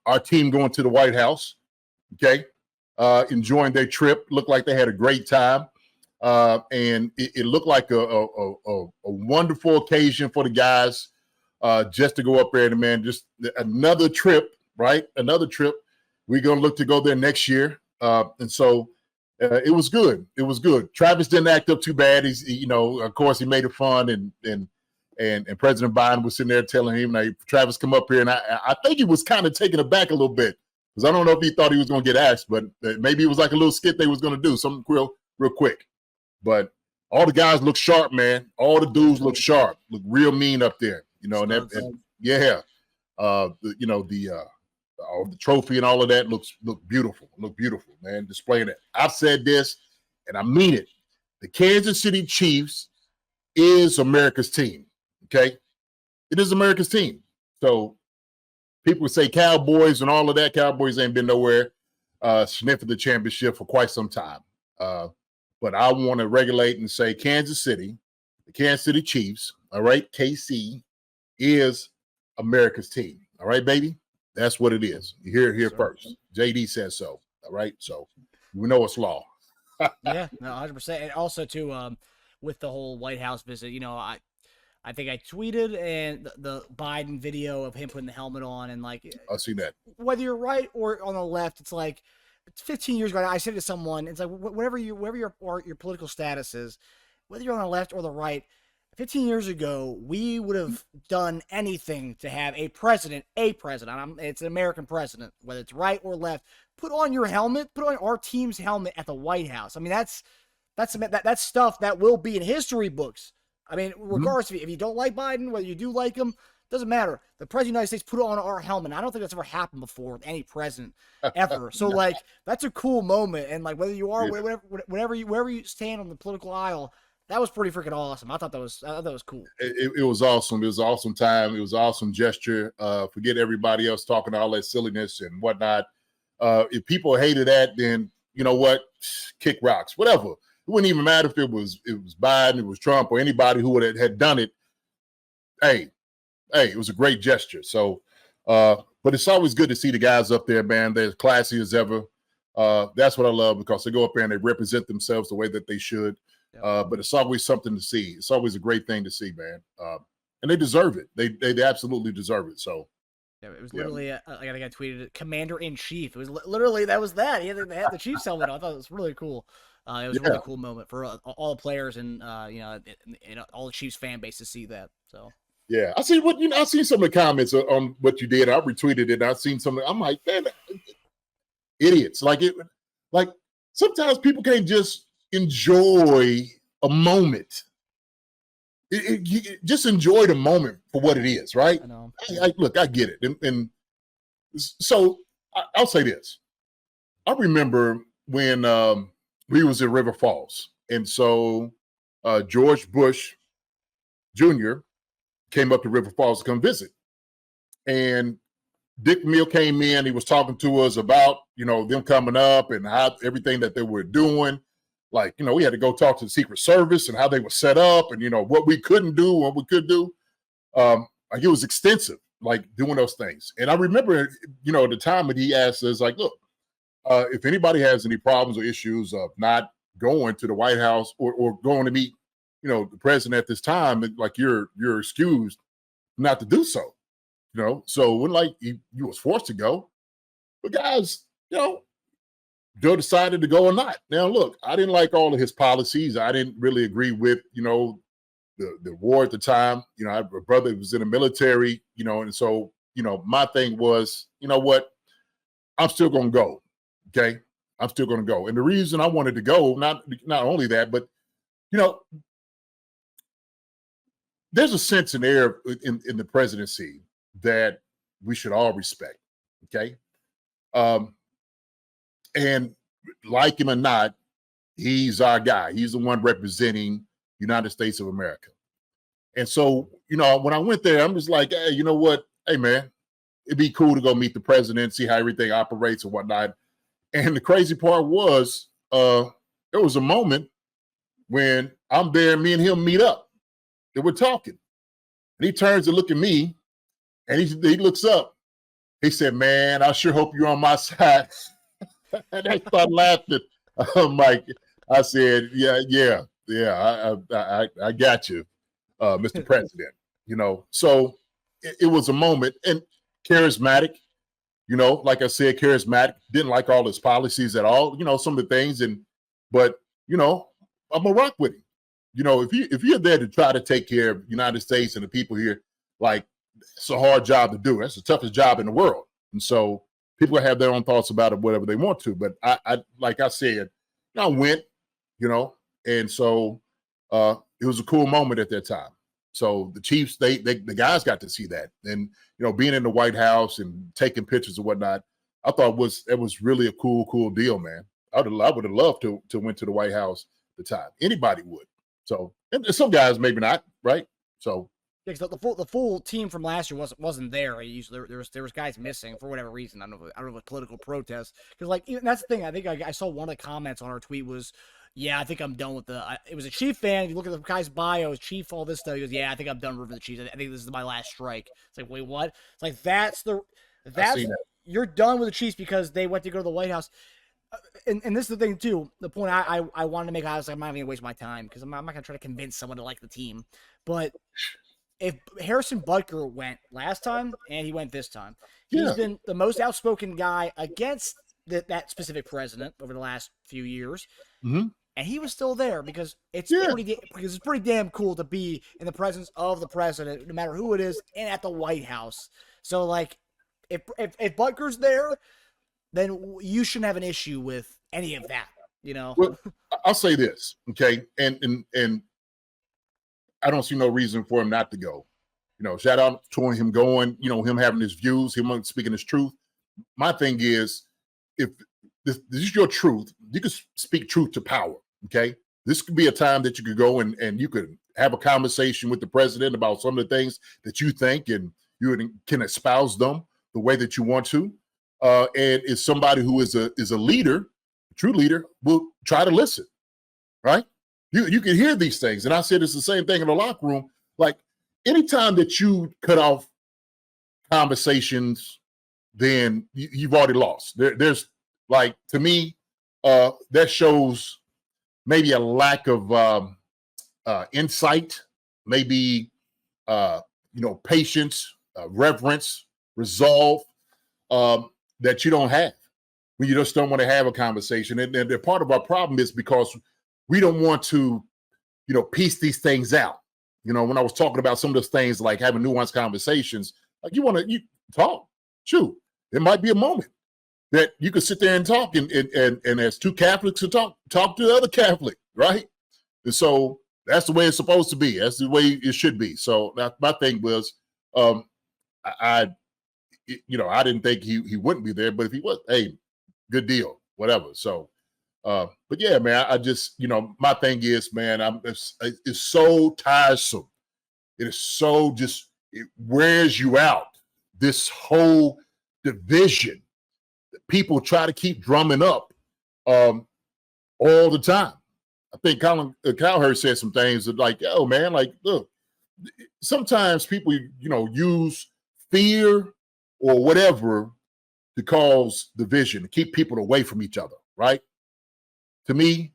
our team going to the White House, okay, enjoying their trip. Looked like they had a great time. And it looked like a wonderful occasion for the guys just to go up there and, man, just another trip, right? Another trip. We're going to look to go there next year. And so it was good. It was good. Travis didn't act up too bad. He's, of course, he made it fun. And President Biden was sitting there telling him, "Hey, Travis, come up here." And I think he was kind of taken aback a little bit because I don't know if he thought he was going to get asked, but maybe it was like a little skit they was going to do, something real quick. But all the guys look sharp, man. All the dudes look sharp, look real mean up there. The trophy and all of that look beautiful. Look beautiful, man. Displaying it. I've said this, and I mean it. The Kansas City Chiefs is America's team. Okay, it is America's team. So people say Cowboys and all of that. Cowboys ain't been nowhere sniffing the championship for quite some time. But I want to regulate and say Kansas City, the Kansas City Chiefs, all right, KC is America's team. All right, baby? That's what it is. You hear it here first. JD says so. All right? So we know it's law. Yeah, no, 100%. And also, too, with the whole White House visit, I think I tweeted and the Biden video of him putting the helmet on and like I see that. Whether you're right or on the left, it's like it's 15 years ago. I said to someone, it's like whatever your political status is, whether you're on the left or the right, 15 years ago we would have done anything to have a president. It's an American president, whether it's right or left. Put on your helmet. Put on our team's helmet at the White House. I mean, that's stuff that will be in history books. I mean, regardless if you don't like Biden, whether you do like him, doesn't matter. The president of the United States put on our helmet. I don't think that's ever happened before with any president ever. So, like, that's a cool moment. And, like, whether you are, wherever you stand on the political aisle, that was pretty freaking awesome. I thought that was cool. It was awesome. It was an awesome time. It was an awesome gesture. Forget everybody else talking all that silliness and whatnot. If people hated that, then you know what? Kick rocks. Whatever. It wouldn't even matter if it was Biden, it was Trump, or anybody who had done it. Hey, it was a great gesture. So, but it's always good to see the guys up there, man. They're as classy as ever. That's what I love because they go up there and they represent themselves the way that they should. But it's always something to see. It's always a great thing to see, man. And they deserve it. They absolutely deserve it. So. Yeah, it was literally, I tweeted it, Commander-in-Chief. It was literally, that was that. He had the Chiefs helmet on. I thought it was really cool. It was a really cool moment for all the players and all the Chiefs fan base to see that. So yeah, I seen some of the comments on what you did. I retweeted it. I seen some. I'm like, man, idiots. Like sometimes people can't just enjoy a moment. Just enjoy the moment for what it is, right? I know. Look, I get it, and so I'll say this. I remember when we was in River Falls, and so George Bush Jr. came up to River Falls to come visit, and Dick Mill came in. He was talking to us about them coming up and how everything that they were doing. Like, we had to go talk to the Secret Service and how they were set up and, what we couldn't do, what we could do. Like it was extensive, like doing those things. And I remember, at the time that he asked us, like, look, if anybody has any problems or issues of not going to the White House or going to meet, the president at this time, like you're excused not to do so, So when you was forced to go, but guys, Joe decided to go or not. Now, look, I didn't like all of his policies. I didn't really agree with, the war at the time. I have a brother who was in the military, and so, my thing was, you know what? I'm still going to go. Okay. I'm still going to go. And the reason I wanted to go, not only that, but, there's a sense in air in the presidency that we should all respect. Okay. And like him or not, he's our guy. He's the one representing United States of America. And so, when I went there, I'm just like, hey, you know what? Hey, man, it'd be cool to go meet the president, see how everything operates and whatnot. And the crazy part was there was a moment when I'm there, me and him meet up, and we're talking. And he turns to look at me, and he looks up, He said, man, I sure hope you're on my side. And I started laughing. I'm like, I said, yeah, I got you, Mr. President. So it was a moment, and charismatic. Like I said, charismatic. Didn't like all his policies at all. Some of the things, but I'm gonna rock with him. If you're there to try to take care of the United States and the people here, like, it's a hard job to do. That's the toughest job in the world, and so people have their own thoughts about it, whatever they want to. But I like I said, I went, and so it was a cool moment at that time. So the Chiefs, the guys got to see that, and being in the White House and taking pictures and whatnot. I thought it was really a cool deal, man. I would have loved to went to the White House at the time. Anybody would. So, and some guys maybe not, right? So. Yeah, the full team from last year wasn't there. There was guys missing for whatever reason. I don't know if it was political protest. Because even that's the thing. I think I saw one of the comments on our tweet was, yeah, I think I'm done with it was a Chief fan. If you look at the guy's bio, Chief, all this stuff. He goes, yeah, I think I'm done rooting for the Chiefs. I think this is my last strike. It's like, wait, what? It's like that's you're done with the Chiefs because they went to go to the White House. And this is the thing too. The point I wanted to make, I was like, I'm not even gonna waste my time because I'm not gonna try to convince someone to like the team, but. If Harrison Butker went last time and he went this time, he's been the most outspoken guy against that specific president over the last few years, and he was still there because it's pretty damn cool to be in the presence of the president, no matter who it is, and at the White House. So, like, if Butker's there, then you shouldn't have an issue with any of that. Well, I'll say this, okay, and. I don't see no reason for him not to go. Shout out to him going, him having his views, him speaking his truth. My thing is, if this is your truth, you can speak truth to power, okay? This could be a time that you could go and you could have a conversation with the president about some of the things that you think, and you can espouse them the way that you want to. And if somebody who is a leader, a true leader, will try to listen, right? You can hear these things. And I said it's the same thing in the locker room. Like, anytime that you cut off conversations, then you've already lost. There's, like, to me, that shows maybe a lack of insight, maybe, patience, reverence, resolve that you don't have when you just don't want to have a conversation. And part of our problem is because we don't want to, piece these things out. When I was talking about some of those things, like having nuanced conversations, like you talk. Shoot, it might be a moment that you could sit there and talk, and as two Catholics to talk to the other Catholic, right? And so that's the way it's supposed to be. That's the way it should be. So my thing was, I didn't think he wouldn't be there, but if he was, hey, good deal, whatever. So. But yeah, man, I just, my thing is, man, it's so tiresome. It is so it wears you out. This whole division that people try to keep drumming up all the time. I think Colin Cowherd said some things that, like, oh man, like, look, sometimes people, use fear or whatever to cause division, to keep people away from each other, right? To me,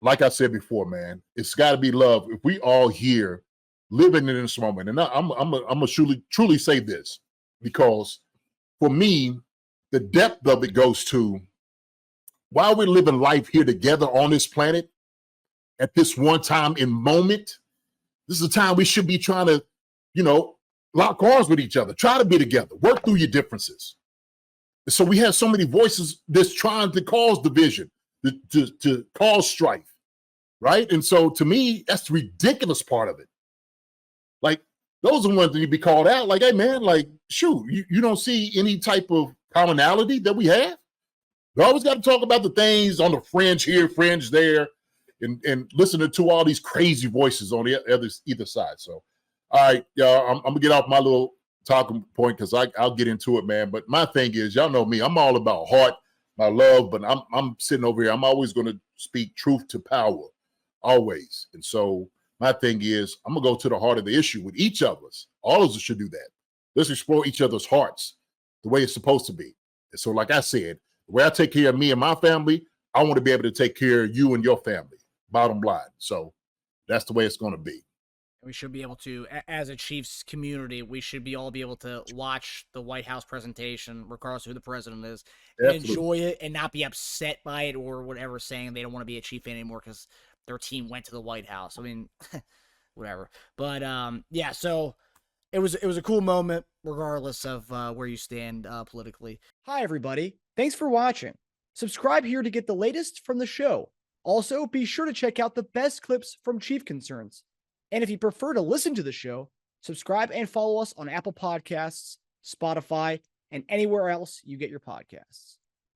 like I said before, man, it's got to be love. If we all here living in this moment, and I'm gonna truly say this, because for me, the depth of it goes to, while we're living life here together on this planet, at this one time in moment, this is a time we should be trying to, lock arms with each other, try to be together, work through your differences. So we have so many voices that's trying to cause division. To cause strife, right? And so to me, that's the ridiculous part of it. Like, those are the ones that you be called out. Like, hey man, like, shoot, you don't see any type of commonality that we have. We always got to talk about the things on the fringe here, fringe there, and listening to all these crazy voices on the either side. So, all right, y'all, I'm gonna get off my little talking point because I'll get into it, man. But my thing is, y'all know me, I'm all about heart, my love, but I'm sitting over here. I'm always going to speak truth to power, always. And so my thing is, I'm going to go to the heart of the issue with each of us. All of us should do that. Let's explore each other's hearts. the way it's supposed to be. And so, like I said, the way I take care of me and my family, I want to be able to take care of you and your family, bottom line. So that's the way it's going to be. We should be able to, as a Chiefs community, we should be able to watch the White House presentation, regardless of who the president is, and enjoy it and not be upset by it or whatever, saying they don't want to be a Chief fan anymore because their team went to the White House. I mean, whatever. But yeah, so it was a cool moment, regardless of where you stand politically. Hi, everybody. Thanks for watching. Subscribe here to get the latest from the show. Also, be sure to check out the best clips from Chief Concerns. And if you prefer to listen to the show, subscribe and follow us on Apple Podcasts, Spotify, and anywhere else you get your podcasts.